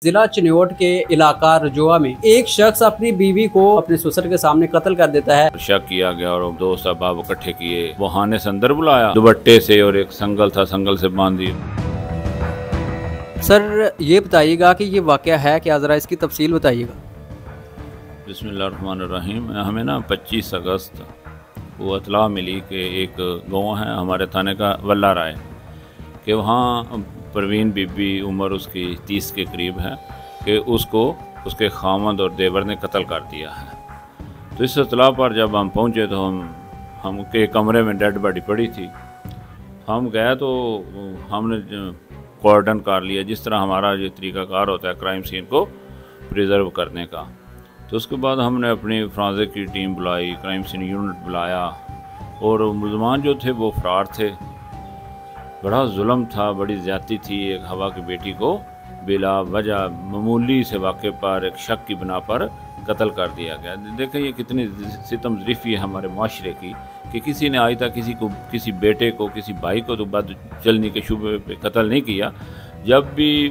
जिला चिन्योट के इलाका रजोआ में एक शख्स अपनी बीवी को अपने ससुर के सामने कत्ल कर देता है। शक किया गया और दोस्त अहबाब इकट्ठे किए, बहाने से अंदर बुलाया, दुपट्टे से और एक संगल था, संगल से बांध दी। सर ये बताइएगा कि ये वाकया है क्या, ज़रा इसकी तफसील बताइएगा। बिस्मिल्लाहिर्रहमानिर्रहीम। हमें ना 25 अगस्त वो इतला मिली कि एक गाँव है हमारे थाने का वल्ला राय कि वहाँ परवीन बीबी उम्र उसकी 30 के करीब है कि उसको उसके खामद और देवर ने कत्ल कर दिया है। तो इस इतला पर जब हम पहुँचे तो हम के कमरे में डेड बॉडी पड़ी थी। हम गए तो हमने कॉर्डन कर लिया, जिस तरह हमारा ये तरीक़ाकार होता है क्राइम सीन को प्रिजर्व करने का। तो उसके बाद हमने अपनी फ्रांसिक की टीम बुलाई, क्राइम सीन यूनिट बुलाया और मुलजमान जो थे वो फरार थे। बड़ा जुल्म था, बड़ी ज़्यादती थी। एक हवा की बेटी को बिला वजह मामूली से वाक़े पर एक शक की बिना पर कत्ल कर दिया गया। देखें ये कितनी सितम ज़रीफ़ी है हमारे माशरे की कि किसी ने आज तक किसी बेटे को, किसी भाई को तो बद चलने के शुबे पे कत्ल नहीं किया। जब भी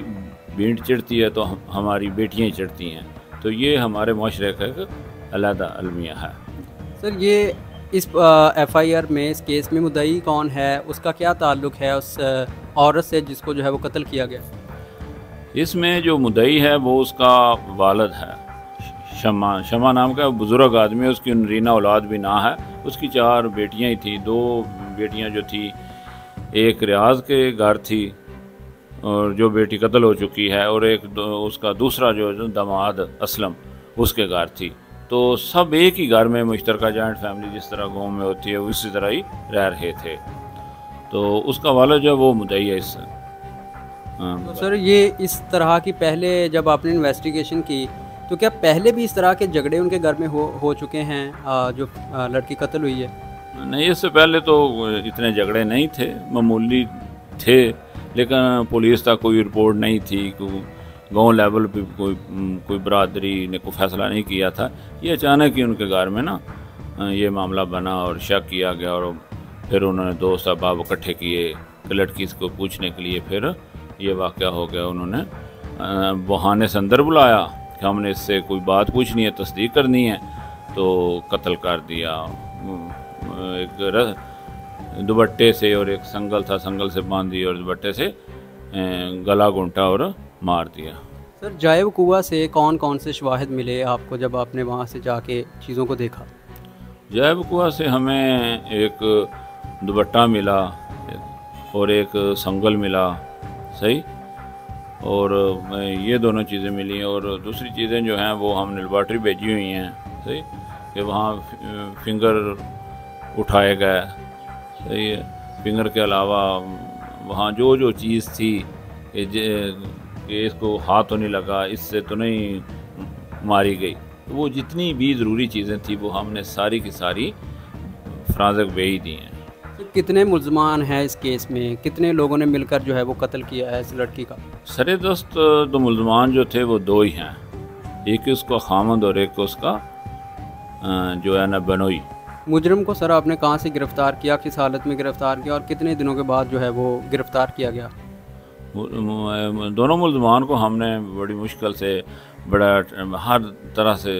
भीड़ चढ़ती है तो हमारी बेटियाँ चढ़ती हैं। तो ये हमारे माशरे का एक अलहदा अलमिया है। सर ये इस FIR में, इस केस में मुद्दई कौन है, उसका क्या ताल्लुक़ है उस औरत से जिसको जो है वो कत्ल किया गया? इसमें जो मुद्दई है वो उसका वालिद है, शमा नाम का बुज़ुर्ग आदमी है। उसकी रीना औलाद भी ना है। उसकी 4 बेटियां ही थी। 2 बेटियां जो थी, एक रियाज के घर थी और जो बेटी कत्ल हो चुकी है, और एक उसका दूसरा जो दामाद असलम उसके घर थी। तो सब एक ही घर में मुश्तरका जॉइंट फैमिली जिस तरह गाँव में होती है उसी तरह ही रह रहे थे। तो उसका वाला जो है वो मुद्दई है इससे। तो सर ये इस तरह की पहले जब आपने इन्वेस्टिगेशन की तो क्या पहले भी इस तरह के झगड़े उनके घर में हो चुके हैं जो लड़की कत्ल हुई है? नहीं, इससे पहले तो इतने झगड़े नहीं थे, मामूली थे, लेकिन पुलिस तक कोई रिपोर्ट नहीं थी। गांव लेवल पे कोई बरादरी ने कोई फैसला नहीं किया था। ये अचानक ही उनके घर में ना ये मामला बना और शक किया गया और फिर उन्होंने दोस्त अहबाब इकट्ठे किए लड़की को पूछने के लिए। फिर ये वाक़या हो गया। उन्होंने बहाने से अंदर बुलाया कि हमने इससे कोई बात पूछनी है, तस्दीक करनी है, तो कत्ल कर दिया। एक दुपट्टे से और एक संगल था, संगल से बांध दी और दुपट्टे से गला घुंटा और मार दिया। सर जायब कुआ से कौन कौन से शवाहिद मिले आपको जब आपने वहाँ से जाके चीज़ों को देखा? जायब कुआ से हमें एक दुपट्टा मिला और एक संगल मिला, सही, और ये दोनों चीज़ें मिली। और दूसरी चीज़ें जो हैं वो हमने लेबॉर्ट्री भेजी हुई हैं, सही, कि वहाँ फिंगर उठाए गए, सही है। फिंगर के अलावा वहाँ जो चीज़ थी कि इसको हाथ तो नहीं लगा, इससे तो नहीं मारी गई, तो वो जितनी भी ज़रूरी चीज़ें थी वो हमने सारी की सारी फ्रांसिक भेज दी हैं। तो कितने मुल्ज़मान हैं इस केस में, कितने लोगों ने मिलकर जो है वो कत्ल किया है इस लड़की का? सरे दोस्त तो मुल्ज़मान जो थे वो 2 ही हैं, एक उसका खामद और एक उसका जो है ना बनोई। मुजरम को सर आपने कहाँ से गिरफ़्तार किया, किस हालत में गिरफ़्तार किया और कितने दिनों के बाद जो है वो गिरफ़्तार किया गया? दोनों मुल्ज़मान को हमने बड़ी मुश्किल से हर तरह से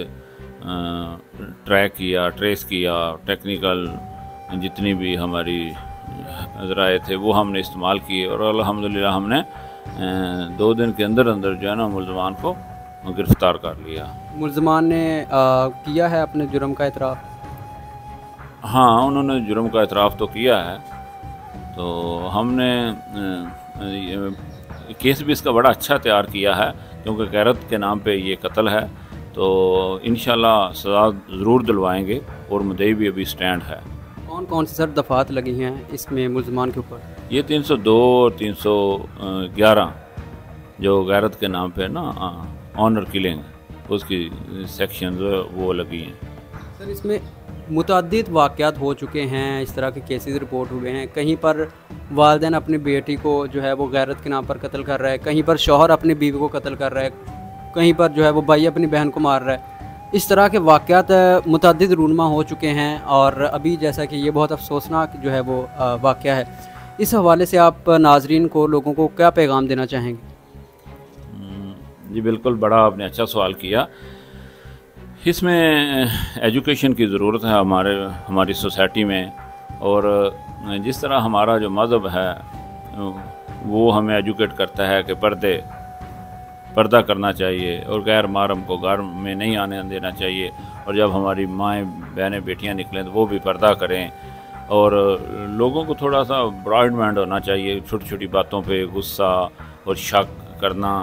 ट्रैक किया, ट्रेस किया। टेक्निकल जितनी भी हमारी ज़राए थे वो हमने इस्तेमाल किए और अल्हम्दुलिल्लाह हमने 2 दिन के अंदर जो है ना मुल्ज़मान को गिरफ़्तार कर लिया। मुल्ज़मान ने किया है अपने जुर्म का एतराफ़? हाँ, उन्होंने जुर्म का एतराफ़ तो किया है। तो हमने केस भी इसका बड़ा अच्छा तैयार किया है क्योंकि गैरत के नाम पे ये कत्ल है। तो इंशाल्लाह सज़ा ज़रूर दिलवाएंगे और मुद्दई भी अभी स्टैंड है। कौन कौन सी सर दफ़ात लगी हैं इसमें मुल्ज़मान के ऊपर? ये 302 और 311 जो गैरत के नाम पे ना ऑनर किलिंग, उसकी सेक्शन वो लगी हैं। सर इसमें मुतअद्दिद वाक़यात हो चुके हैं, इस तरह के केसेस रिपोर्ट हुए हैं। कहीं पर वालिदैन अपनी बेटी को जो है वो गैरत के नाम पर कत्ल कर रहा है, कहीं पर शौहर अपनी बीवी को कत्ल कर रहा है, कहीं पर जो है वो भाई अपनी बहन को मार रहा है। इस तरह के वाक़यात मुतअद्दिद रूनमा हो चुके हैं और अभी जैसा कि ये बहुत अफसोसनाक जो है वो वाक़या है। इस हवाले से आप नाजरीन को, लोगों को क्या पैगाम देना चाहेंगे? جی بالکل، بڑا آپ نے اچھا سوال کیا. اس میں ایجوکیشن کی ضرورت ہے ہماری سوسائٹی میں، اور جس طرح ہمارا جو مذہب ہے وہ ہمیں ایجوکیٹ کرتا ہے کہ پردہ کرنا چاہیے اور غیر محرم کو گھر میں نہیں آنے دینا چاہیے، اور جب ہماری مائیں بہنیں بیٹیاں نکلیں تو وہ بھی پردہ کریں، اور لوگوں کو تھوڑا سا براڈ مائنڈ ہونا چاہیے. چھوٹی چھوٹی باتوں پہ غصہ اور شک کرنا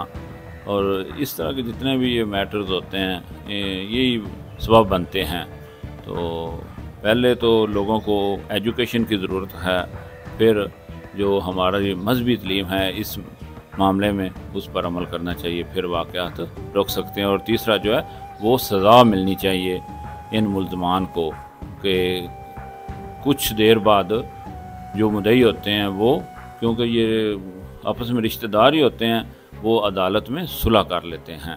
اور اس طرح کے جتنے بھی یہ میٹرز ہوتے ہیں یہی سبب بنتے ہیں. تو پہلے تو لوگوں کو ایجوکیشن کی ضرورت ہے، پھر جو ہمارا یہ مذہبی تعلیم ہے اس معاملے میں اس پر عمل کرنا چاہیے، پھر واقعات روک سکتے ہیں. اور تیسرا جو ہے وہ سزا ملنی چاہیے ان ملزمان کو کہ کچھ دیر بعد جو مدعی ہوتے ہیں وہ، کیونکہ یہ آپس میں رشتہ دار ہی ہوتے ہیں، وہ عدالت میں صلح کر لیتے ہیں.